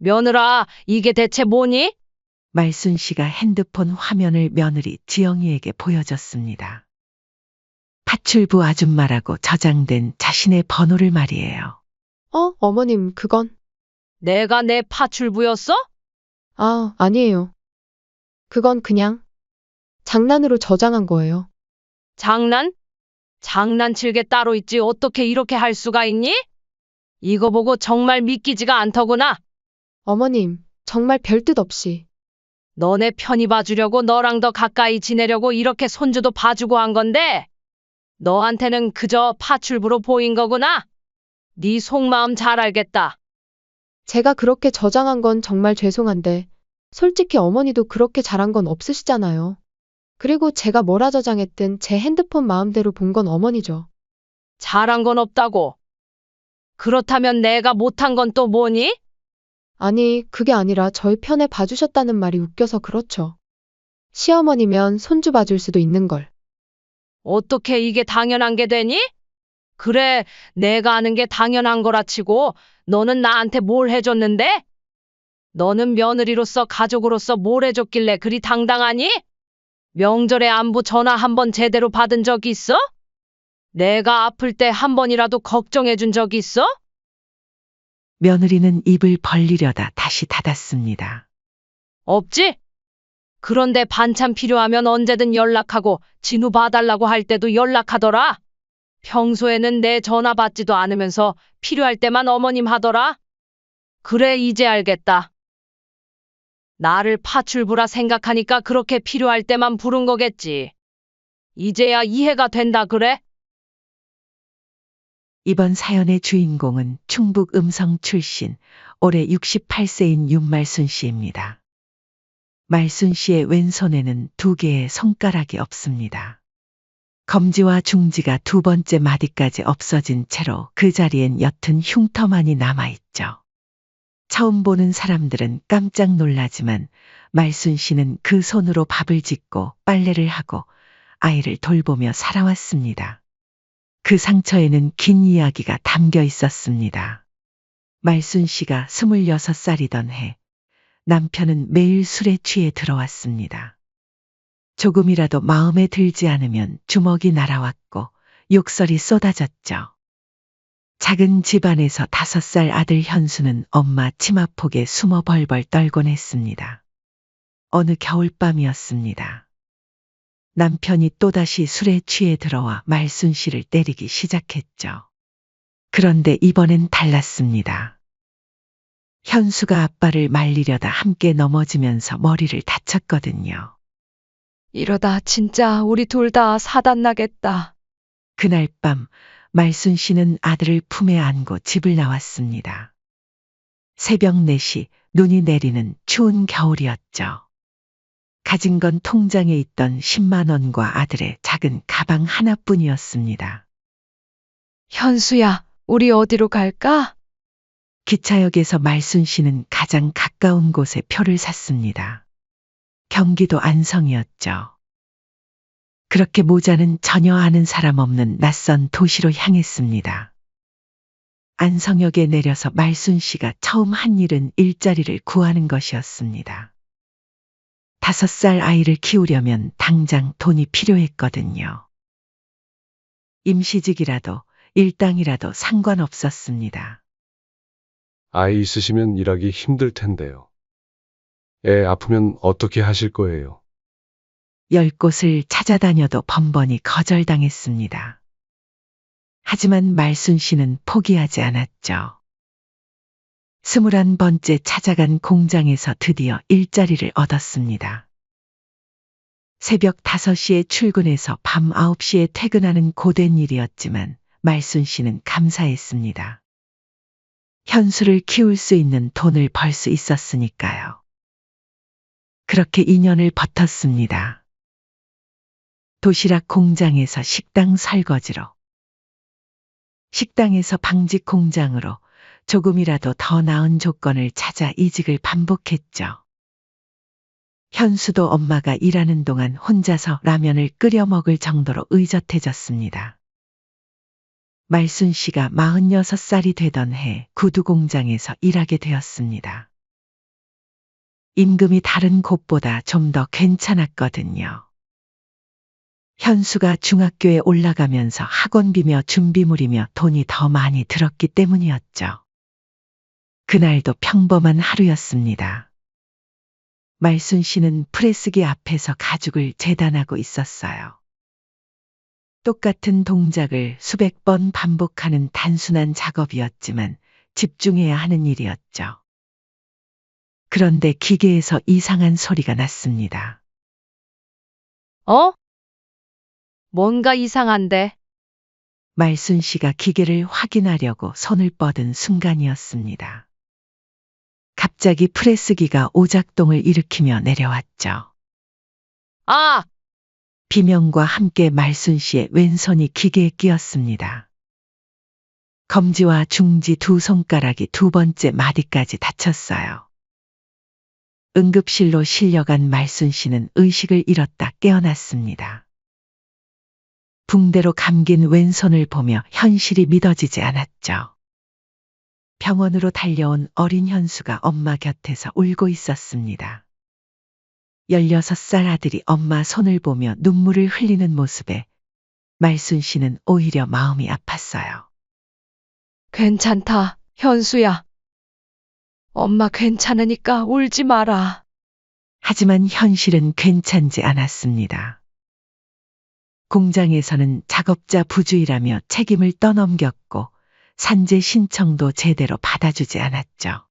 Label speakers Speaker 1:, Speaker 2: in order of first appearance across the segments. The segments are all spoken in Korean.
Speaker 1: 며느라, 이게 대체 뭐니?
Speaker 2: 말순 씨가 핸드폰 화면을 며느리 지영이에게 보여줬습니다. 파출부 아줌마라고 저장된 자신의 번호를 말이에요.
Speaker 3: 어머님, 그건.
Speaker 1: 내가 내 파출부였어?
Speaker 3: 아니에요. 그건 그냥 장난으로 저장한 거예요.
Speaker 1: 장난? 장난칠 게 따로 있지 어떻게 이렇게 할 수가 있니? 이거 보고 정말 믿기지가 않더구나.
Speaker 3: 어머님, 정말 별 뜻 없이.
Speaker 1: 너네 편히 봐주려고 너랑 더 가까이 지내려고 이렇게 손주도 봐주고 한 건데 너한테는 그저 파출부로 보인 거구나. 네 속마음 잘 알겠다.
Speaker 3: 제가 그렇게 저장한 건 정말 죄송한데, 솔직히 어머니도 그렇게 잘한 건 없으시잖아요. 그리고 제가 뭐라 저장했든 제 핸드폰 마음대로 본 건 어머니죠.
Speaker 1: 잘한 건 없다고. 그렇다면 내가 못한 건 또 뭐니?
Speaker 3: 아니, 그게 아니라 저희 편에 봐주셨다는 말이 웃겨서 그렇죠. 시어머니면 손주 봐줄 수도 있는 걸.
Speaker 1: 어떻게 이게 당연한 게 되니? 그래, 내가 아는 게 당연한 거라 치고 너는 나한테 뭘 해줬는데? 너는 며느리로서 가족으로서 뭘 해줬길래 그리 당당하니? 명절에 안부 전화 한 번 제대로 받은 적 있어? 내가 아플 때 한 번이라도 걱정해 준 적 있어?
Speaker 2: 며느리는 입을 벌리려다 다시 닫았습니다.
Speaker 1: 없지? 그런데 반찬 필요하면 언제든 연락하고 진우 봐달라고 할 때도 연락하더라. 평소에는 내 전화 받지도 않으면서 필요할 때만 어머님 하더라. 그래, 이제 알겠다. 나를 파출부라 생각하니까 그렇게 필요할 때만 부른 거겠지. 이제야 이해가 된다 그래?
Speaker 2: 이번 사연의 주인공은 충북 음성 출신, 올해 68세인 윤말순 씨입니다. 말순 씨의 왼손에는 2개의 손가락이 없습니다. 검지와 중지가 2번째 마디까지 없어진 채로 그 자리엔 옅은 흉터만이 남아있죠. 처음 보는 사람들은 깜짝 놀라지만 말순 씨는 그 손으로 밥을 짓고 빨래를 하고 아이를 돌보며 살아왔습니다. 그 상처에는 긴 이야기가 담겨 있었습니다. 말순 씨가 26살이던 해, 남편은 매일 술에 취해 들어왔습니다. 조금이라도 마음에 들지 않으면 주먹이 날아왔고 욕설이 쏟아졌죠. 작은 집안에서 5살 아들 현수는 엄마 치마폭에 숨어 벌벌 떨곤 했습니다. 어느 겨울밤이었습니다. 남편이 또다시 술에 취해 들어와 말순 씨를 때리기 시작했죠. 그런데 이번엔 달랐습니다. 현수가 아빠를 말리려다 함께 넘어지면서 머리를 다쳤거든요.
Speaker 1: 이러다 진짜 우리 둘 다 사단 나겠다.
Speaker 2: 그날 밤 말순 씨는 아들을 품에 안고 집을 나왔습니다. 새벽 4시 눈이 내리는 추운 겨울이었죠. 가진 건 통장에 있던 10만 원과 아들의 작은 가방 하나뿐이었습니다.
Speaker 1: 현수야, 우리 어디로 갈까?
Speaker 2: 기차역에서 말순 씨는 가장 가까운 곳에 표를 샀습니다. 경기도 안성이었죠. 그렇게 모자는 전혀 아는 사람 없는 낯선 도시로 향했습니다. 안성역에 내려서 말순 씨가 처음 한 일은 일자리를 구하는 것이었습니다. 5살 아이를 키우려면 당장 돈이 필요했거든요. 임시직이라도 일당이라도 상관없었습니다.
Speaker 4: 아이 있으시면 일하기 힘들 텐데요. 애 아프면 어떻게 하실 거예요?
Speaker 2: 10곳을 찾아다녀도 번번이 거절당했습니다. 하지만 말순 씨는 포기하지 않았죠. 21번째 찾아간 공장에서 드디어 일자리를 얻었습니다. 새벽 5시에 출근해서 밤 9시에 퇴근하는 고된 일이었지만 말순 씨는 감사했습니다. 현수를 키울 수 있는 돈을 벌 수 있었으니까요. 그렇게 2년을 버텼습니다. 도시락 공장에서 식당 설거지로, 식당에서 방직 공장으로 조금이라도 더 나은 조건을 찾아 이직을 반복했죠. 현수도 엄마가 일하는 동안 혼자서 라면을 끓여 먹을 정도로 의젓해졌습니다. 말순 씨가 46살이 되던 해 구두 공장에서 일하게 되었습니다. 임금이 다른 곳보다 좀 더 괜찮았거든요. 현수가 중학교에 올라가면서 학원비며 준비물이며 돈이 더 많이 들었기 때문이었죠. 그날도 평범한 하루였습니다. 말순 씨는 프레스기 앞에서 가죽을 재단하고 있었어요. 똑같은 동작을 수백 번 반복하는 단순한 작업이었지만 집중해야 하는 일이었죠. 그런데 기계에서 이상한 소리가 났습니다.
Speaker 1: 어? 뭔가 이상한데.
Speaker 2: 말순 씨가 기계를 확인하려고 손을 뻗은 순간이었습니다. 갑자기 프레스기가 오작동을 일으키며 내려왔죠.
Speaker 1: 아!
Speaker 2: 비명과 함께 말순 씨의 왼손이 기계에 끼었습니다. 검지와 중지 두 손가락이 두 번째 마디까지 다쳤어요. 응급실로 실려간 말순 씨는 의식을 잃었다 깨어났습니다. 붕대로 감긴 왼손을 보며 현실이 믿어지지 않았죠. 병원으로 달려온 어린 현수가 엄마 곁에서 울고 있었습니다. 16살 아들이 엄마 손을 보며 눈물을 흘리는 모습에 말순 씨는 오히려 마음이 아팠어요.
Speaker 1: 괜찮다, 현수야. 엄마 괜찮으니까 울지 마라.
Speaker 2: 하지만 현실은 괜찮지 않았습니다. 공장에서는 작업자 부주의라며 책임을 떠넘겼고 산재 신청도 제대로 받아주지 않았죠.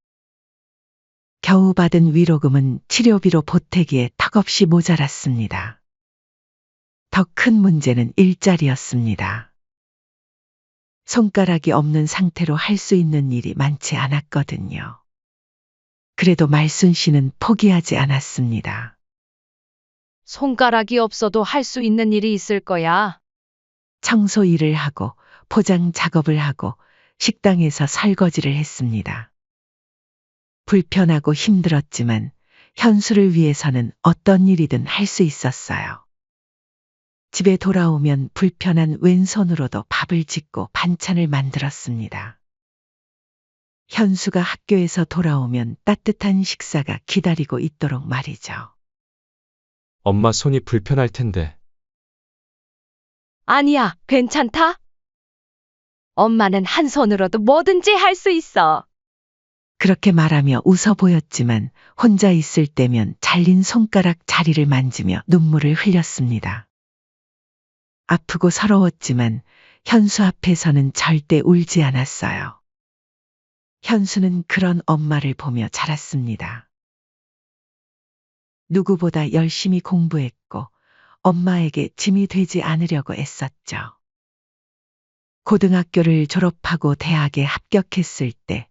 Speaker 2: 겨우 받은 위로금은 치료비로 보태기에 턱없이 모자랐습니다. 더 큰 문제는 일자리였습니다. 손가락이 없는 상태로 할 수 있는 일이 많지 않았거든요. 그래도 말순 씨는 포기하지 않았습니다.
Speaker 1: 손가락이 없어도 할 수 있는 일이 있을 거야.
Speaker 2: 청소 일을 하고 포장 작업을 하고 식당에서 설거지를 했습니다. 불편하고 힘들었지만 현수를 위해서는 어떤 일이든 할 수 있었어요. 집에 돌아오면 불편한 왼손으로도 밥을 짓고 반찬을 만들었습니다. 현수가 학교에서 돌아오면 따뜻한 식사가 기다리고 있도록 말이죠.
Speaker 5: 엄마 손이 불편할 텐데.
Speaker 1: 아니야, 괜찮다. 엄마는 한 손으로도 뭐든지 할 수 있어.
Speaker 2: 그렇게 말하며 웃어 보였지만 혼자 있을 때면 잘린 손가락 자리를 만지며 눈물을 흘렸습니다. 아프고 서러웠지만 현수 앞에서는 절대 울지 않았어요. 현수는 그런 엄마를 보며 자랐습니다. 누구보다 열심히 공부했고 엄마에게 짐이 되지 않으려고 애썼죠. 고등학교를 졸업하고 대학에 합격했을 때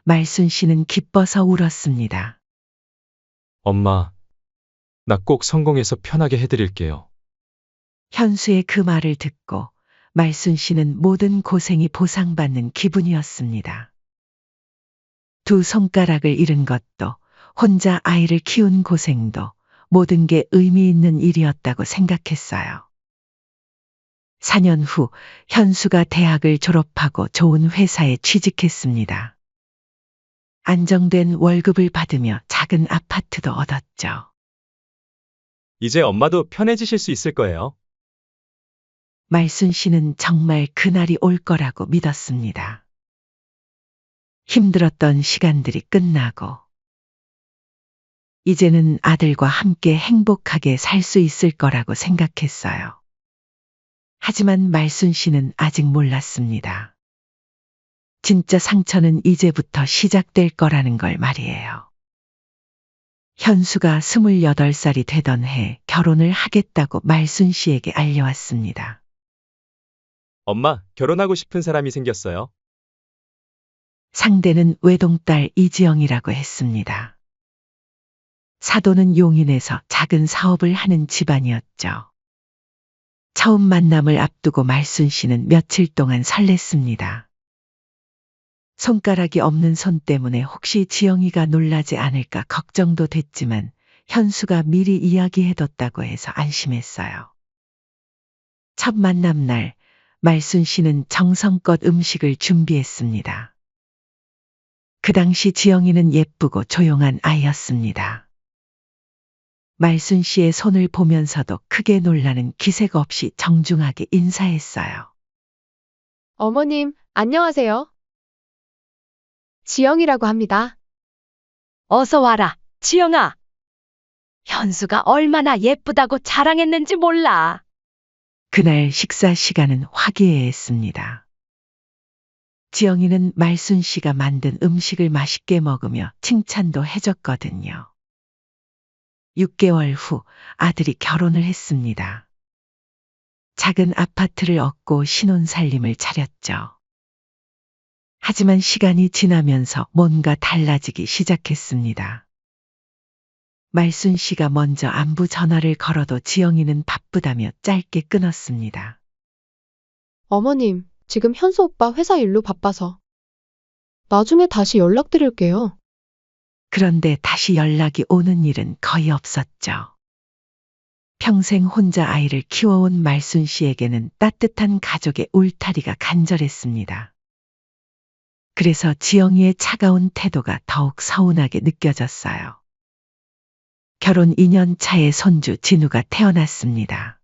Speaker 2: 말순 씨는 기뻐서 울었습니다.
Speaker 5: 엄마, 나 꼭 성공해서 편하게 해드릴게요.
Speaker 2: 현수의 그 말을 듣고 말순 씨는 모든 고생이 보상받는 기분이었습니다. 두 손가락을 잃은 것도 혼자 아이를 키운 고생도 모든 게 의미 있는 일이었다고 생각했어요. 4년 후 현수가 대학을 졸업하고 좋은 회사에 취직했습니다. 안정된 월급을 받으며 작은 아파트도 얻었죠.
Speaker 5: 이제 엄마도 편해지실 수 있을 거예요.
Speaker 2: 말순 씨는 정말 그날이 올 거라고 믿었습니다. 힘들었던 시간들이 끝나고 이제는 아들과 함께 행복하게 살 수 있을 거라고 생각했어요. 하지만 말순 씨는 아직 몰랐습니다. 진짜 상처는 이제부터 시작될 거라는 걸 말이에요. 현수가 28살이 되던 해 결혼을 하겠다고 말순 씨에게 알려왔습니다.
Speaker 5: 엄마, 결혼하고 싶은 사람이 생겼어요.
Speaker 2: 상대는 외동딸 이지영이라고 했습니다. 사도는 용인에서 작은 사업을 하는 집안이었죠. 처음 만남을 앞두고 말순 씨는 며칠 동안 설렜습니다. 손가락이 없는 손 때문에 혹시 지영이가 놀라지 않을까 걱정도 됐지만 현수가 미리 이야기해뒀다고 해서 안심했어요. 첫 만남 날 말순 씨는 정성껏 음식을 준비했습니다. 그 당시 지영이는 예쁘고 조용한 아이였습니다. 말순 씨의 손을 보면서도 크게 놀라는 기색 없이 정중하게 인사했어요.
Speaker 3: 어머님, 안녕하세요. 지영이라고 합니다.
Speaker 1: 어서 와라, 지영아. 현수가 얼마나 예쁘다고 자랑했는지 몰라.
Speaker 2: 그날 식사 시간은 화기애애했습니다. 지영이는 말순 씨가 만든 음식을 맛있게 먹으며 칭찬도 해줬거든요. 6개월 후 아들이 결혼을 했습니다. 작은 아파트를 얻고 신혼살림을 차렸죠. 하지만 시간이 지나면서 뭔가 달라지기 시작했습니다. 말순 씨가 먼저 안부 전화를 걸어도 지영이는 바쁘다며 짧게 끊었습니다.
Speaker 3: 어머님, 지금 현수 오빠 회사 일로 바빠서. 나중에 다시 연락드릴게요.
Speaker 2: 그런데 다시 연락이 오는 일은 거의 없었죠. 평생 혼자 아이를 키워온 말순 씨에게는 따뜻한 가족의 울타리가 간절했습니다. 그래서 지영이의 차가운 태도가 더욱 서운하게 느껴졌어요. 결혼 2년 차에 손주 진우가 태어났습니다.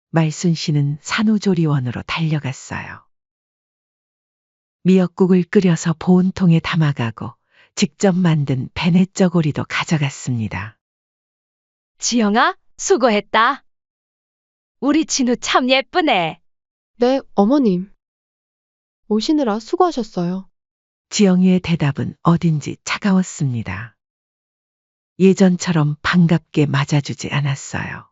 Speaker 2: 말순 씨는 산후조리원으로 달려갔어요. 미역국을 끓여서 보온통에 담아가고 직접 만든 베네쩌고리도 가져갔습니다.
Speaker 1: 지영아, 수고했다. 우리 진우 참 예쁘네.
Speaker 3: 네, 어머님. 오시느라 수고하셨어요.
Speaker 2: 지영이의 대답은 어딘지 차가웠습니다. 예전처럼 반갑게 맞아주지 않았어요.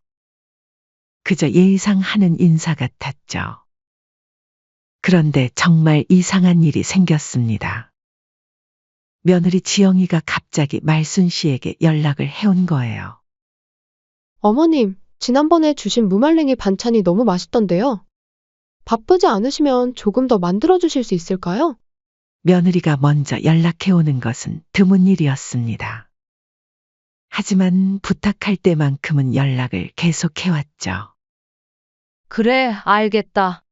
Speaker 2: 그저 예의상 하는 인사 같았죠. 그런데 정말 이상한 일이 생겼습니다. 며느리 지영이가 갑자기 말순 씨에게 연락을 해온 거예요.
Speaker 3: 어머님, 지난번에 주신 무말랭이 반찬이 너무 맛있던데요. 바쁘지 않으시면 조금 더 만들어주실 수 있을까요?
Speaker 2: 며느리가 먼저 연락해 오는 것은 드문 일이었습니다. 하지만 부탁할 때만큼은 연락을 계속해왔죠.
Speaker 1: 그래, 알겠다.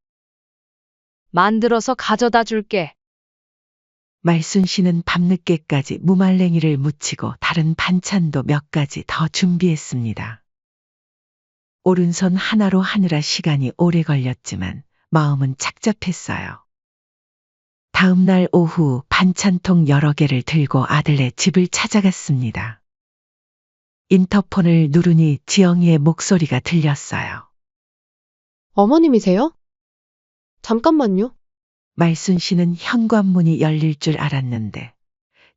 Speaker 1: 만들어서 가져다 줄게.
Speaker 2: 말순 씨는 밤늦게까지 무말랭이를 무치고 다른 반찬도 몇 가지 더 준비했습니다. 오른손 하나로 하느라 시간이 오래 걸렸지만 마음은 착잡했어요. 다음 날 오후 반찬통 여러 개를 들고 아들네 집을 찾아갔습니다. 인터폰을 누르니 지영이의 목소리가 들렸어요.
Speaker 3: 어머님이세요? 잠깐만요.
Speaker 2: 말순 씨는 현관문이 열릴 줄 알았는데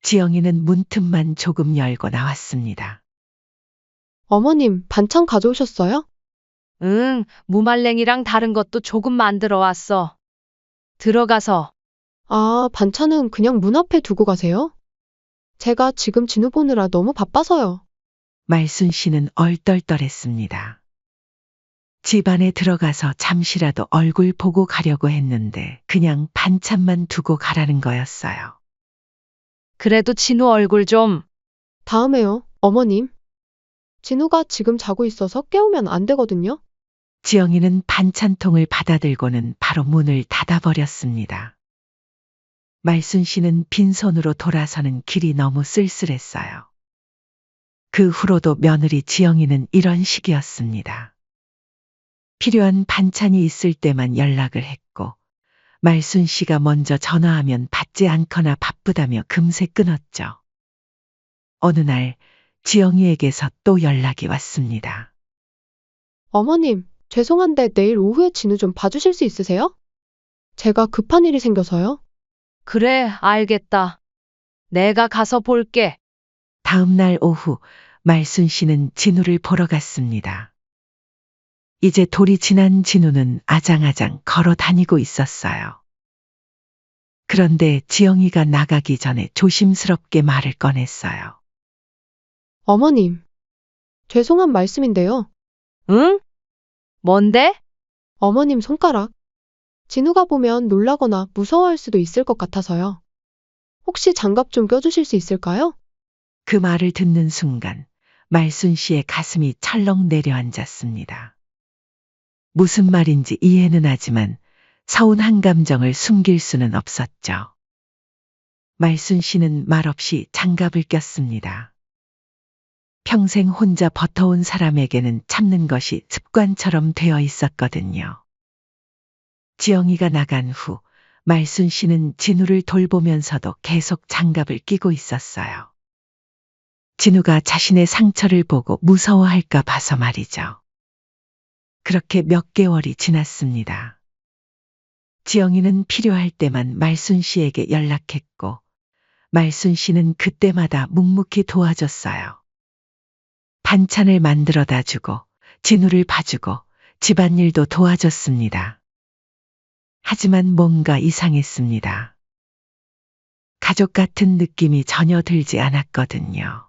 Speaker 2: 지영이는 문틈만 조금 열고 나왔습니다.
Speaker 3: 어머님, 반찬 가져오셨어요?
Speaker 1: 응, 무말랭이랑 다른 것도 조금 만들어 왔어. 들어가서.
Speaker 3: 아, 반찬은 그냥 문 앞에 두고 가세요? 제가 지금 진우 보느라 너무 바빠서요.
Speaker 2: 말순 씨는 얼떨떨했습니다. 집 안에 들어가서 잠시라도 얼굴 보고 가려고 했는데 그냥 반찬만 두고 가라는 거였어요.
Speaker 1: 그래도 진우 얼굴 좀.
Speaker 3: 다음에요, 어머님. 진우가 지금 자고 있어서 깨우면 안 되거든요.
Speaker 2: 지영이는 반찬통을 받아들고는 바로 문을 닫아버렸습니다. 말순 씨는 빈손으로 돌아서는 길이 너무 쓸쓸했어요. 그 후로도 며느리 지영이는 이런 식이었습니다. 필요한 반찬이 있을 때만 연락을 했고 말순 씨가 먼저 전화하면 받지 않거나 바쁘다며 금세 끊었죠. 어느 날 지영이에게서 또 연락이 왔습니다.
Speaker 3: 어머님, 죄송한데 내일 오후에 진우 좀 봐주실 수 있으세요? 제가 급한 일이 생겨서요.
Speaker 1: 그래, 알겠다. 내가 가서 볼게.
Speaker 2: 다음 날 오후 말순 씨는 진우를 보러 갔습니다. 이제 돌이 지난 진우는 아장아장 걸어 다니고 있었어요. 그런데 지영이가 나가기 전에 조심스럽게 말을 꺼냈어요.
Speaker 3: 어머님, 죄송한 말씀인데요.
Speaker 1: 응? 뭔데?
Speaker 3: 어머님 손가락. 진우가 보면 놀라거나 무서워할 수도 있을 것 같아서요. 혹시 장갑 좀 껴주실 수 있을까요?
Speaker 2: 그 말을 듣는 순간 말순 씨의 가슴이 철렁 내려앉았습니다. 무슨 말인지 이해는 하지만 서운한 감정을 숨길 수는 없었죠. 말순 씨는 말없이 장갑을 꼈습니다. 평생 혼자 버텨온 사람에게는 참는 것이 습관처럼 되어 있었거든요. 지영이가 나간 후 말순 씨는 진우를 돌보면서도 계속 장갑을 끼고 있었어요. 진우가 자신의 상처를 보고 무서워할까 봐서 말이죠. 그렇게 몇 개월이 지났습니다. 지영이는 필요할 때만 말순 씨에게 연락했고 말순 씨는 그때마다 묵묵히 도와줬어요. 반찬을 만들어다 주고 진우를 봐주고 집안일도 도와줬습니다. 하지만 뭔가 이상했습니다. 가족 같은 느낌이 전혀 들지 않았거든요.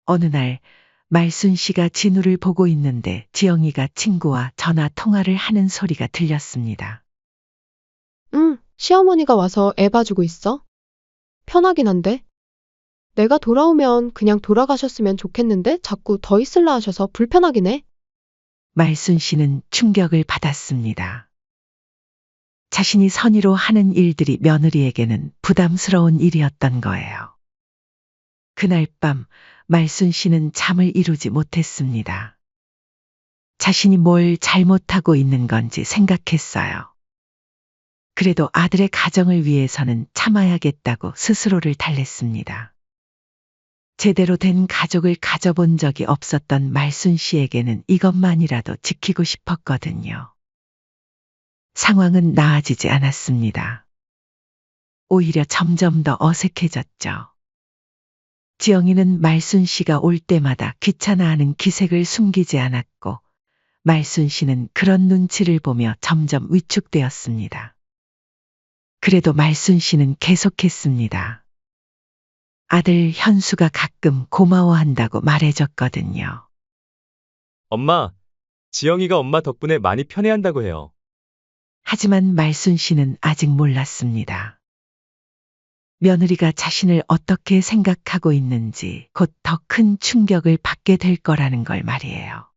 Speaker 2: 어느 날 말순 씨가 진우를 보고 있는데 지영이가 친구와 전화 통화를 하는 소리가 들렸습니다.
Speaker 3: 응, 시어머니가 와서 애 봐주고 있어. 편하긴 한데. 내가 돌아오면 그냥 돌아가셨으면 좋겠는데 자꾸 더 있을라 하셔서 불편하긴 해.
Speaker 2: 말순 씨는 충격을 받았습니다. 자신이 선의로 하는 일들이 며느리에게는 부담스러운 일이었던 거예요. 그날 밤 말순 씨는 잠을 이루지 못했습니다. 자신이 뭘 잘못하고 있는 건지 생각했어요. 그래도 아들의 가정을 위해서는 참아야겠다고 스스로를 달랬습니다. 제대로 된 가족을 가져본 적이 없었던 말순 씨에게는 이것만이라도 지키고 싶었거든요. 상황은 나아지지 않았습니다. 오히려 점점 더 어색해졌죠. 지영이는 말순 씨가 올 때마다 귀찮아하는 기색을 숨기지 않았고 말순 씨는 그런 눈치를 보며 점점 위축되었습니다. 그래도 말순 씨는 계속했습니다. 아들 현수가 가끔 고마워한다고 말해줬거든요.
Speaker 5: 엄마, 지영이가 엄마 덕분에 많이 편해한다고 해요.
Speaker 2: 하지만 말순 씨는 아직 몰랐습니다. 며느리가 자신을 어떻게 생각하고 있는지 곧 더 큰 충격을 받게 될 거라는 걸 말이에요.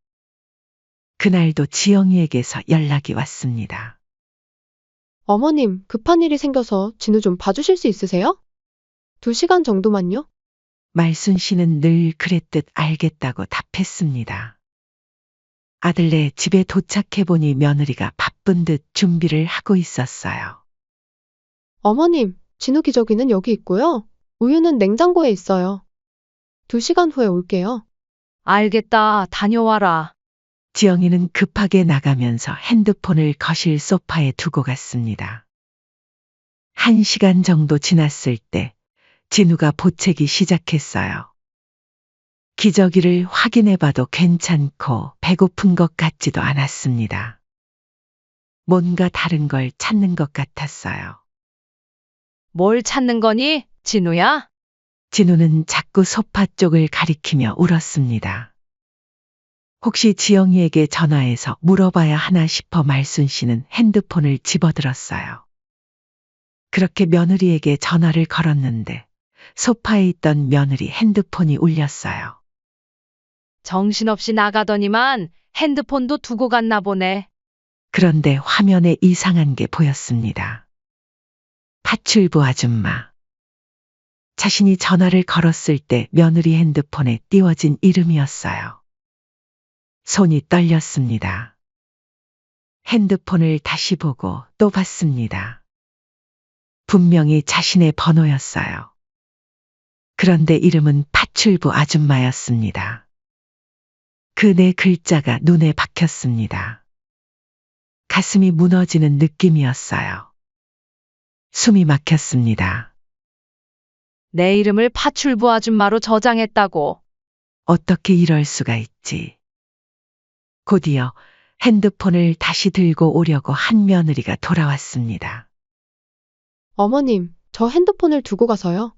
Speaker 2: 그날도 지영이에게서 연락이 왔습니다.
Speaker 3: 어머님, 급한 일이 생겨서 진우 좀 봐주실 수 있으세요? 2시간 정도만요?
Speaker 2: 말순 씨는 늘 그랬듯 알겠다고 답했습니다. 아들네 집에 도착해보니 며느리가 바쁜 듯 준비를 하고 있었어요.
Speaker 3: 어머님, 진우 기저귀는 여기 있고요. 우유는 냉장고에 있어요. 2시간 후에 올게요.
Speaker 1: 알겠다. 다녀와라.
Speaker 2: 지영이는 급하게 나가면서 핸드폰을 거실 소파에 두고 갔습니다. 1시간 정도 지났을 때 진우가 보채기 시작했어요. 기저귀를 확인해봐도 괜찮고 배고픈 것 같지도 않았습니다. 뭔가 다른 걸 찾는 것 같았어요.
Speaker 1: 뭘 찾는 거니, 진우야?
Speaker 2: 진우는 자꾸 소파 쪽을 가리키며 울었습니다. 혹시 지영이에게 전화해서 물어봐야 하나 싶어 말순 씨는 핸드폰을 집어들었어요. 그렇게 며느리에게 전화를 걸었는데 소파에 있던 며느리 핸드폰이 울렸어요.
Speaker 1: 정신없이 나가더니만 핸드폰도 두고 갔나 보네.
Speaker 2: 그런데 화면에 이상한 게 보였습니다. 파출부 아줌마. 자신이 전화를 걸었을 때 며느리 핸드폰에 띄워진 이름이었어요. 손이 떨렸습니다. 핸드폰을 다시 보고 또 봤습니다. 분명히 자신의 번호였어요. 그런데 이름은 파출부 아줌마였습니다. 그 네 글자가 눈에 박혔습니다. 가슴이 무너지는 느낌이었어요. 숨이 막혔습니다.
Speaker 1: 내 이름을 파출부 아줌마로 저장했다고.
Speaker 2: 어떻게 이럴 수가 있지? 곧이어 핸드폰을 다시 들고 오려고 한 며느리가 돌아왔습니다.
Speaker 3: 어머님, 저 핸드폰을 두고 가서요.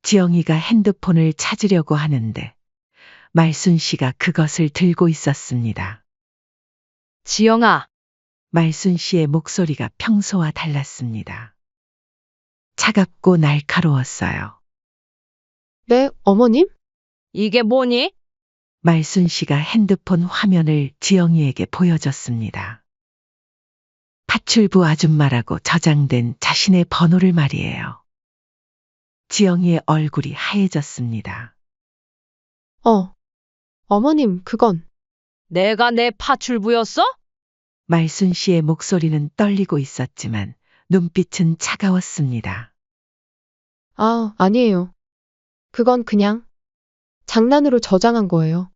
Speaker 2: 지영이가 핸드폰을 찾으려고 하는데 말순 씨가 그것을 들고 있었습니다.
Speaker 1: 지영아,
Speaker 2: 말순 씨의 목소리가 평소와 달랐습니다. 차갑고 날카로웠어요.
Speaker 3: 네, 어머님?
Speaker 1: 이게 뭐니?
Speaker 2: 말순 씨가 핸드폰 화면을 지영이에게 보여줬습니다. 파출부 아줌마라고 저장된 자신의 번호를 말이에요. 지영이의 얼굴이 하얘졌습니다.
Speaker 3: 어머님, 그건.
Speaker 1: 내가 내 파출부였어?
Speaker 2: 말순 씨의 목소리는 떨리고 있었지만 눈빛은 차가웠습니다.
Speaker 3: 아니에요. 그건 그냥 장난으로 저장한 거예요.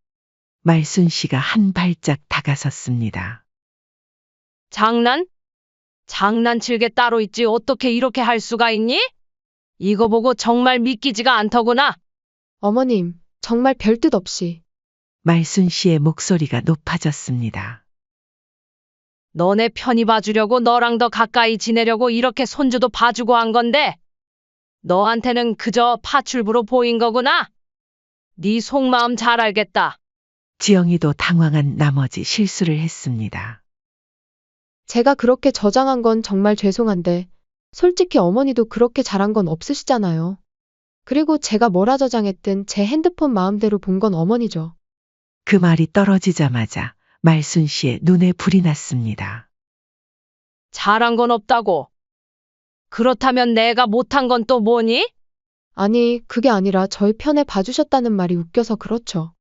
Speaker 2: 말순 씨가 한 발짝 다가섰습니다.
Speaker 1: 장난? 장난칠 게 따로 있지 어떻게 이렇게 할 수가 있니? 이거 보고 정말 믿기지가 않더구나.
Speaker 3: 어머님, 정말 별 뜻 없이.
Speaker 2: 말순 씨의 목소리가 높아졌습니다.
Speaker 1: 너네 편히 봐주려고 너랑 더 가까이 지내려고 이렇게 손주도 봐주고 한 건데 너한테는 그저 파출부로 보인 거구나. 네 속마음 잘 알겠다.
Speaker 2: 지영이도 당황한 나머지 실수를 했습니다.
Speaker 3: 제가 그렇게 저장한 건 정말 죄송한데, 솔직히 어머니도 그렇게 잘한 건 없으시잖아요. 그리고 제가 뭐라 저장했든 제 핸드폰 마음대로 본 건 어머니죠.
Speaker 2: 그 말이 떨어지자마자 말순 씨의 눈에 불이 났습니다.
Speaker 1: 잘한 건 없다고. 그렇다면 내가 못한 건 또 뭐니?
Speaker 3: 아니, 그게 아니라 저희 편에 봐주셨다는 말이 웃겨서 그렇죠.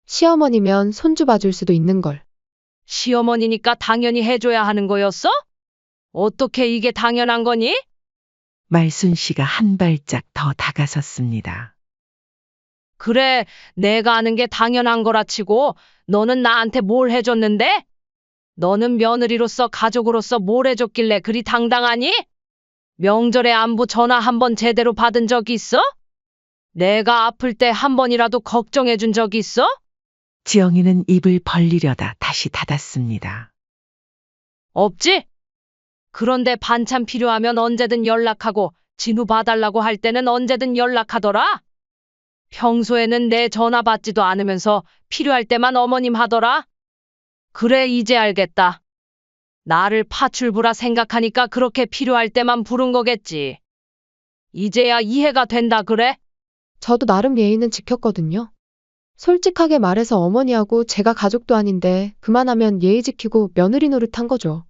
Speaker 3: 시어머니면 손주 봐줄 수도 있는 걸.
Speaker 1: 시어머니니까 당연히 해줘야 하는 거였어? 어떻게 이게 당연한 거니?
Speaker 2: 말순 씨가 한 발짝 더 다가섰습니다.
Speaker 1: 그래, 내가 아는 게 당연한 거라 치고 너는 나한테 뭘 해줬는데? 너는 며느리로서 가족으로서 뭘 해줬길래 그리 당당하니? 명절에 안부 전화 한 번 제대로 받은 적 있어? 내가 아플 때 한 번이라도 걱정해 준 적 있어?
Speaker 2: 지영이는 입을 벌리려다 다시 닫았습니다.
Speaker 1: 없지? 그런데 반찬 필요하면 언제든 연락하고 진우 봐달라고 할 때는 언제든 연락하더라. 평소에는 내 전화 받지도 않으면서 필요할 때만 어머님 하더라. 그래, 이제 알겠다. 나를 파출부라 생각하니까 그렇게 필요할 때만 부른 거겠지. 이제야 이해가 된다 그래?
Speaker 3: 저도 나름 예의는 지켰거든요. 솔직하게 말해서 어머니하고 제가 가족도 아닌데 그만하면 예의 지키고 며느리 노릇한 거죠.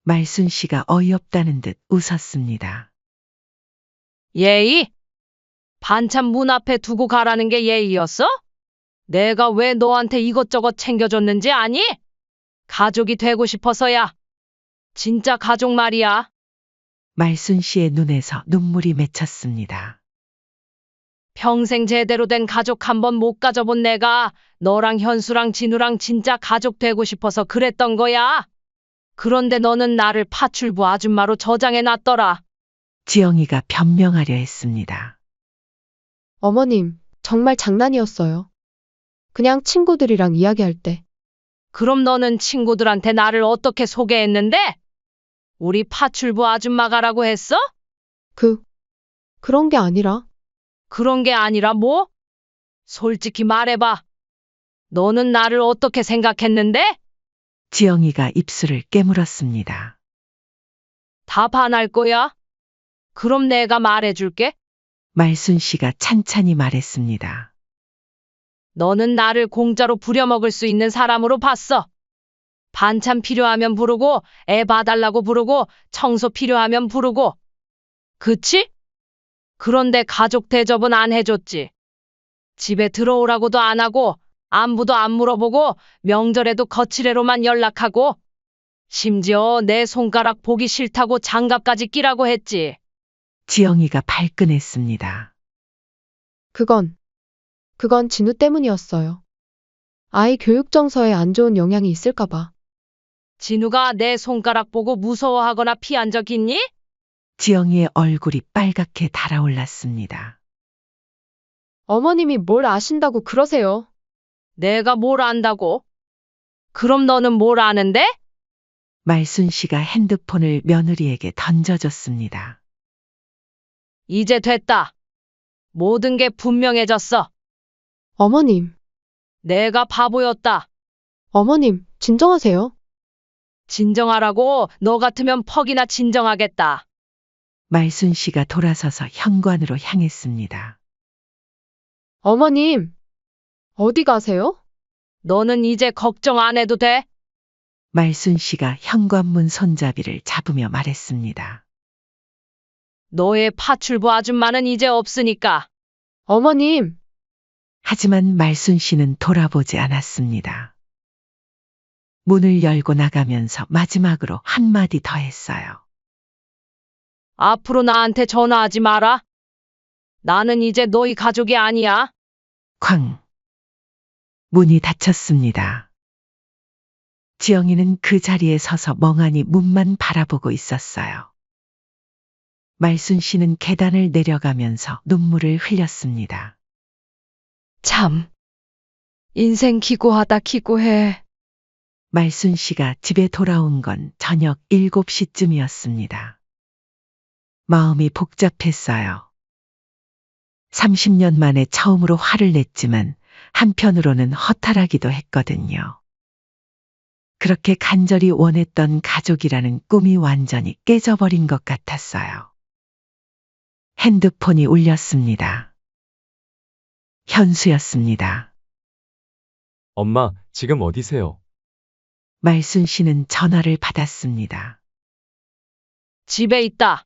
Speaker 2: 말순 씨가 어이없다는 듯 웃었습니다.
Speaker 1: 예의? 반찬 문 앞에 두고 가라는 게 예의였어? 내가 왜 너한테 이것저것 챙겨줬는지 아니? 가족이 되고 싶어서야. 진짜 가족 말이야.
Speaker 2: 말순 씨의 눈에서 눈물이 맺혔습니다.
Speaker 1: 평생 제대로 된 가족 한 번 못 가져본 내가 너랑 현수랑 진우랑 진짜 가족 되고 싶어서 그랬던 거야. 그런데 너는 나를 파출부 아줌마로 저장해 놨더라.
Speaker 2: 지영이가 변명하려 했습니다.
Speaker 3: 어머님, 정말 장난이었어요. 그냥 친구들이랑 이야기할 때.
Speaker 1: 그럼 너는 친구들한테 나를 어떻게 소개했는데? 우리 파출부 아줌마 가라고 했어?
Speaker 3: 그런 게 아니라.
Speaker 1: 그런 게 아니라 뭐? 솔직히 말해봐. 너는 나를 어떻게 생각했는데?
Speaker 2: 지영이가 입술을 깨물었습니다.
Speaker 1: 다 반할 거야? 그럼 내가 말해줄게.
Speaker 2: 말순 씨가 찬찬히 말했습니다.
Speaker 1: 너는 나를 공짜로 부려먹을 수 있는 사람으로 봤어. 반찬 필요하면 부르고, 애 봐달라고 부르고, 청소 필요하면 부르고. 그치? 그런데 가족 대접은 안 해줬지. 집에 들어오라고도 안 하고, 안부도 안 물어보고, 명절에도 거치레로만 연락하고, 심지어 내 손가락 보기 싫다고 장갑까지 끼라고 했지.
Speaker 2: 지영이가 발끈했습니다.
Speaker 3: 그건 진우 때문이었어요. 아이 교육 정서에 안 좋은 영향이 있을까봐.
Speaker 1: 진우가 내 손가락 보고 무서워하거나 피한 적 있니?
Speaker 2: 지영이의 얼굴이 빨갛게 달아올랐습니다.
Speaker 3: 어머님이 뭘 아신다고 그러세요?
Speaker 1: 내가 뭘 안다고? 그럼 너는 뭘 아는데?
Speaker 2: 말순 씨가 핸드폰을 며느리에게 던져줬습니다.
Speaker 1: 이제 됐다. 모든 게 분명해졌어.
Speaker 3: 어머님,
Speaker 1: 내가 바보였다.
Speaker 3: 어머님, 진정하세요.
Speaker 1: 진정하라고. 너 같으면 퍽이나 진정하겠다.
Speaker 2: 말순 씨가 돌아서서 현관으로 향했습니다.
Speaker 3: 어머님, 어디 가세요?
Speaker 1: 너는 이제 걱정 안 해도 돼.
Speaker 2: 말순 씨가 현관문 손잡이를 잡으며 말했습니다.
Speaker 1: 너의 파출부 아줌마는 이제 없으니까.
Speaker 3: 어머님,
Speaker 2: 하지만 말순 씨는 돌아보지 않았습니다. 문을 열고 나가면서 마지막으로 한마디 더 했어요.
Speaker 1: 앞으로 나한테 전화하지 마라. 나는 이제 너희 가족이 아니야.
Speaker 2: 쾅. 문이 닫혔습니다. 지영이는 그 자리에 서서 멍하니 문만 바라보고 있었어요. 말순 씨는 계단을 내려가면서 눈물을 흘렸습니다.
Speaker 1: 참. 인생 기고하다 기고해.
Speaker 2: 말순 씨가 집에 돌아온 건 저녁 7시쯤이었습니다. 마음이 복잡했어요. 30년 만에 처음으로 화를 냈지만 한편으로는 허탈하기도 했거든요. 그렇게 간절히 원했던 가족이라는 꿈이 완전히 깨져버린 것 같았어요. 핸드폰이 울렸습니다. 현수였습니다.
Speaker 5: 엄마, 지금 어디세요?
Speaker 2: 말순 씨는 전화를 받았습니다.
Speaker 1: 집에 있다.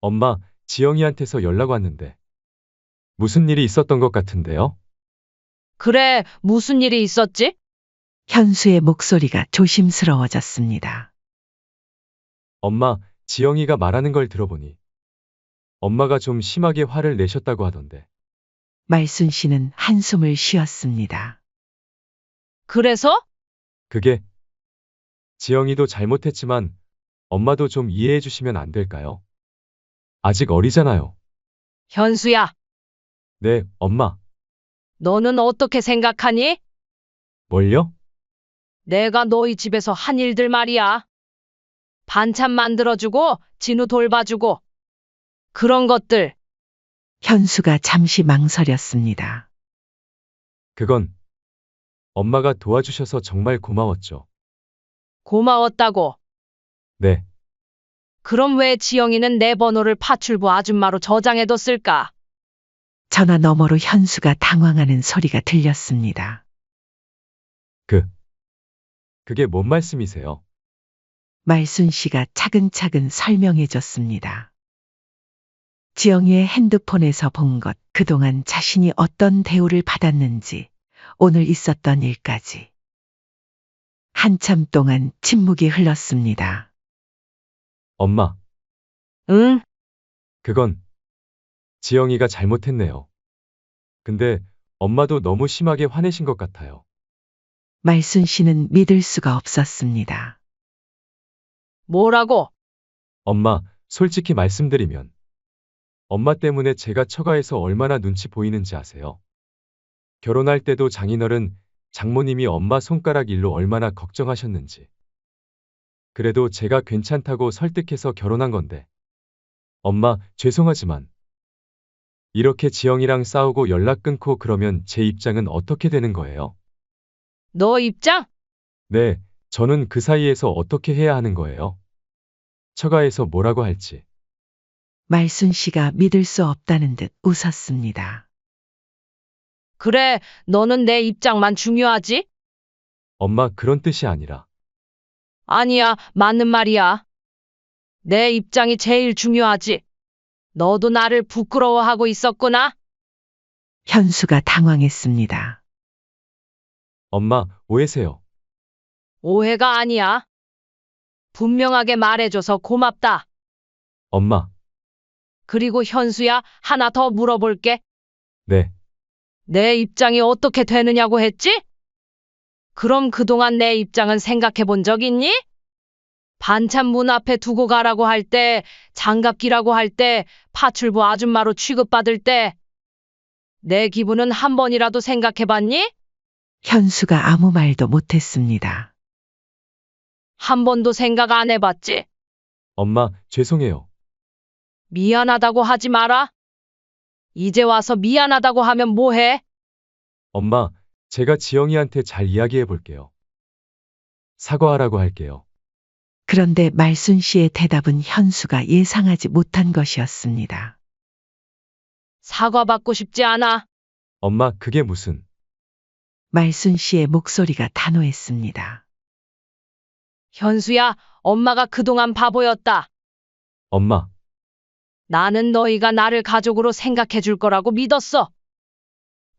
Speaker 5: 엄마, 지영이한테서 연락 왔는데. 무슨 일이 있었던 것 같은데요?
Speaker 1: 그래, 무슨 일이 있었지?
Speaker 2: 현수의 목소리가 조심스러워졌습니다.
Speaker 5: 엄마, 지영이가 말하는 걸 들어보니 엄마가 좀 심하게 화를 내셨다고 하던데.
Speaker 2: 말순 씨는 한숨을 쉬었습니다.
Speaker 1: 그래서?
Speaker 5: 그게 지영이도 잘못했지만 엄마도 좀 이해해 주시면 안 될까요? 아직 어리잖아요.
Speaker 1: 현수야,
Speaker 5: 네, 엄마.
Speaker 1: 너는 어떻게 생각하니?
Speaker 5: 뭘요?
Speaker 1: 내가 너희 집에서 한 일들 말이야. 반찬 만들어주고, 진우 돌봐주고. 그런 것들.
Speaker 2: 현수가 잠시 망설였습니다.
Speaker 5: 그건 엄마가 도와주셔서 정말 고마웠죠.
Speaker 1: 고마웠다고.
Speaker 5: 네,
Speaker 1: 그럼 왜 지영이는 내 번호를 파출부 아줌마로 저장해뒀을까?
Speaker 2: 전화 너머로 현수가 당황하는 소리가 들렸습니다.
Speaker 5: 그게 뭔 말씀이세요?
Speaker 2: 말순 씨가 차근차근 설명해 줬습니다. 지영이의 핸드폰에서 본 것, 그동안 자신이 어떤 대우를 받았는지, 오늘 있었던 일까지. 한참 동안 침묵이 흘렀습니다.
Speaker 5: 엄마,
Speaker 1: 응?
Speaker 5: 그건 지영이가 잘못했네요. 근데 엄마도 너무 심하게 화내신 것 같아요.
Speaker 2: 말순 씨는 믿을 수가 없었습니다.
Speaker 1: 뭐라고?
Speaker 5: 엄마, 솔직히 말씀드리면 엄마 때문에 제가 처가에서 얼마나 눈치 보이는지 아세요? 결혼할 때도 장인어른, 장모님이 엄마 손가락 일로 얼마나 걱정하셨는지. 그래도 제가 괜찮다고 설득해서 결혼한 건데. 엄마, 죄송하지만 이렇게 지영이랑 싸우고 연락 끊고 그러면 제 입장은 어떻게 되는 거예요?
Speaker 1: 너 입장?
Speaker 5: 네, 저는 그 사이에서 어떻게 해야 하는 거예요? 처가에서 뭐라고 할지.
Speaker 2: 말순 씨가 믿을 수 없다는 듯 웃었습니다.
Speaker 1: 그래, 너는 내 입장만 중요하지?
Speaker 5: 엄마, 그런 뜻이 아니라.
Speaker 1: 아니야, 맞는 말이야. 내 입장이 제일 중요하지. 너도 나를 부끄러워하고 있었구나?
Speaker 2: 현수가 당황했습니다.
Speaker 5: 엄마, 오해세요.
Speaker 1: 오해가 아니야. 분명하게 말해줘서 고맙다.
Speaker 5: 엄마,
Speaker 1: 그리고 현수야, 하나 더 물어볼게.
Speaker 5: 네.
Speaker 1: 내 입장이 어떻게 되느냐고 했지? 그럼 그동안 내 입장은 생각해 본 적 있니? 반찬 문 앞에 두고 가라고 할 때, 장갑 끼라고 할 때, 파출부 아줌마로 취급받을 때, 내 기분은 한 번이라도 생각해 봤니?
Speaker 2: 현수가 아무 말도 못했습니다.
Speaker 1: 한 번도 생각 안 해봤지?
Speaker 5: 엄마, 죄송해요.
Speaker 1: 미안하다고 하지 마라. 이제 와서 미안하다고 하면 뭐해?
Speaker 5: 엄마, 제가 지영이한테 잘 이야기해 볼게요. 사과하라고 할게요.
Speaker 2: 그런데 말순 씨의 대답은 현수가 예상하지 못한 것이었습니다.
Speaker 1: 사과받고 싶지 않아.
Speaker 5: 엄마, 그게 무슨.
Speaker 2: 말순 씨의 목소리가 단호했습니다.
Speaker 1: 현수야, 엄마가 그동안 바보였다.
Speaker 5: 엄마,
Speaker 1: 나는 너희가 나를 가족으로 생각해 줄 거라고 믿었어.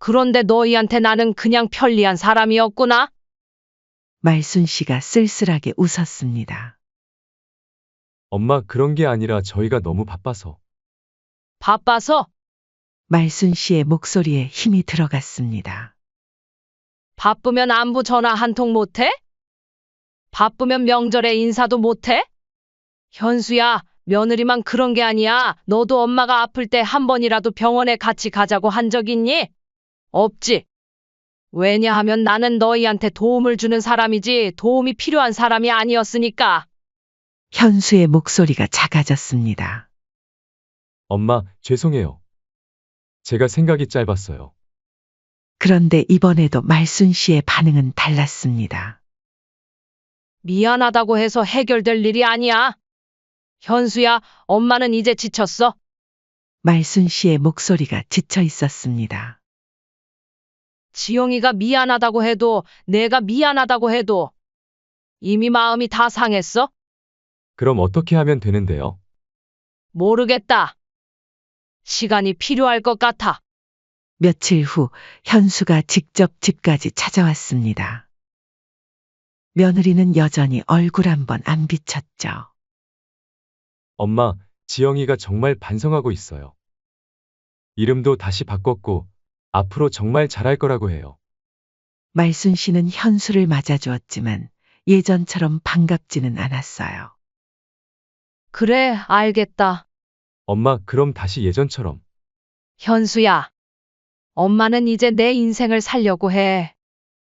Speaker 1: 그런데 너희한테 나는 그냥 편리한 사람이었구나?
Speaker 2: 말순 씨가 쓸쓸하게 웃었습니다.
Speaker 5: 엄마, 그런 게 아니라 저희가 너무 바빠서.
Speaker 1: 바빠서?
Speaker 2: 말순 씨의 목소리에 힘이 들어갔습니다.
Speaker 1: 바쁘면 안부 전화 한 통 못해? 바쁘면 명절에 인사도 못해? 현수야, 며느리만 그런 게 아니야. 너도 엄마가 아플 때 한 번이라도 병원에 같이 가자고 한 적 있니? 없지. 왜냐하면 나는 너희한테 도움을 주는 사람이지 도움이 필요한 사람이 아니었으니까.
Speaker 2: 현수의 목소리가 작아졌습니다.
Speaker 5: 엄마, 죄송해요. 제가 생각이 짧았어요.
Speaker 2: 그런데 이번에도 말순 씨의 반응은 달랐습니다.
Speaker 1: 미안하다고 해서 해결될 일이 아니야. 현수야, 엄마는 이제 지쳤어.
Speaker 2: 말순 씨의 목소리가 지쳐 있었습니다.
Speaker 1: 지영이가 미안하다고 해도 내가 미안하다고 해도 이미 마음이 다 상했어?
Speaker 5: 그럼 어떻게 하면 되는데요?
Speaker 1: 모르겠다. 시간이 필요할 것 같아.
Speaker 2: 며칠 후 현수가 직접 집까지 찾아왔습니다. 며느리는 여전히 얼굴 한 번 안 비쳤죠.
Speaker 5: 엄마, 지영이가 정말 반성하고 있어요. 이름도 다시 바꿨고, 앞으로 정말 잘할 거라고 해요.
Speaker 2: 말순 씨는 현수를 맞아주었지만 예전처럼 반갑지는 않았어요.
Speaker 1: 그래, 알겠다.
Speaker 5: 엄마, 그럼 다시 예전처럼.
Speaker 1: 현수야. 엄마는 이제 내 인생을 살려고 해.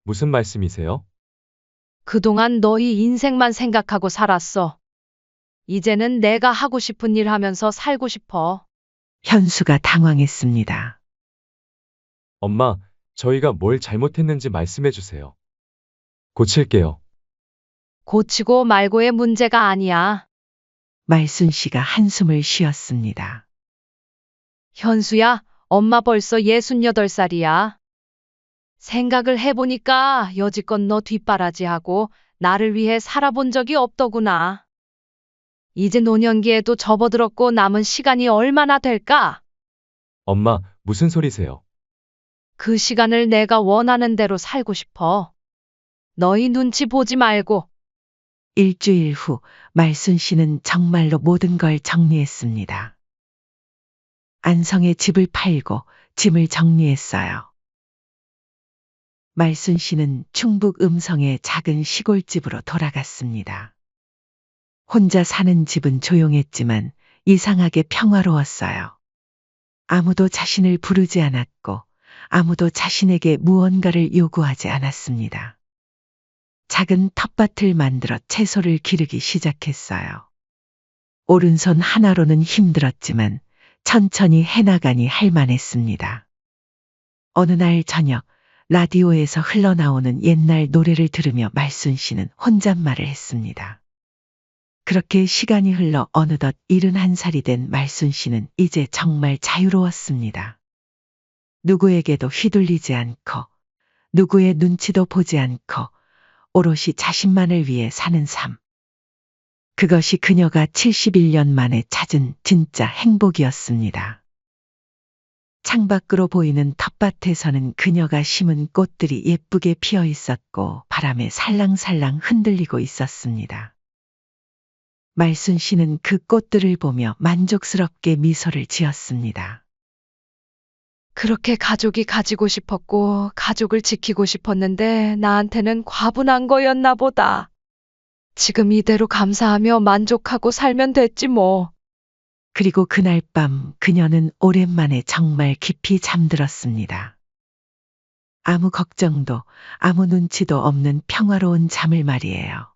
Speaker 5: 무슨 말씀이세요?
Speaker 1: 그동안 너희 인생만 생각하고 살았어. 이제는 내가 하고 싶은 일 하면서 살고 싶어.
Speaker 2: 현수가 당황했습니다.
Speaker 5: 엄마, 저희가 뭘 잘못했는지 말씀해 주세요. 고칠게요.
Speaker 1: 고치고 말고의 문제가 아니야.
Speaker 2: 말순 씨가 한숨을 쉬었습니다.
Speaker 1: 현수야, 엄마 벌써 68살이야. 생각을 해보니까 여지껏 너 뒷바라지하고 나를 위해 살아본 적이 없더구나. 이제 노년기에도 접어들었고 남은 시간이 얼마나 될까?
Speaker 5: 엄마, 무슨 소리세요?
Speaker 1: 그 시간을 내가 원하는 대로 살고 싶어. 너희 눈치 보지 말고.
Speaker 2: 일주일 후 말순 씨는 정말로 모든 걸 정리했습니다. 안성의 집을 팔고 짐을 정리했어요. 말순 씨는 충북 음성의 작은 시골집으로 돌아갔습니다. 혼자 사는 집은 조용했지만 이상하게 평화로웠어요. 아무도 자신을 부르지 않았고 아무도 자신에게 무언가를 요구하지 않았습니다. 작은 텃밭을 만들어 채소를 기르기 시작했어요. 오른손 하나로는 힘들었지만 천천히 해나가니 할만했습니다. 어느 날 저녁 라디오에서 흘러나오는 옛날 노래를 들으며 말순 씨는 혼잣말을 했습니다. 그렇게 시간이 흘러 어느덧 71살이 된 말순 씨는 이제 정말 자유로웠습니다. 누구에게도 휘둘리지 않고 누구의 눈치도 보지 않고 오롯이 자신만을 위해 사는 삶. 그것이 그녀가 71년 만에 찾은 진짜 행복이었습니다. 창밖으로 보이는 텃밭에서는 그녀가 심은 꽃들이 예쁘게 피어 있었고 바람에 살랑살랑 흔들리고 있었습니다. 말순 씨는 그 꽃들을 보며 만족스럽게 미소를 지었습니다.
Speaker 1: 그렇게 가족이 가지고 싶었고 가족을 지키고 싶었는데 나한테는 과분한 거였나 보다. 지금 이대로 감사하며 만족하고 살면 됐지 뭐.
Speaker 2: 그리고 그날 밤 그녀는 오랜만에 정말 깊이 잠들었습니다. 아무 걱정도 아무 눈치도 없는 평화로운 잠을 말이에요.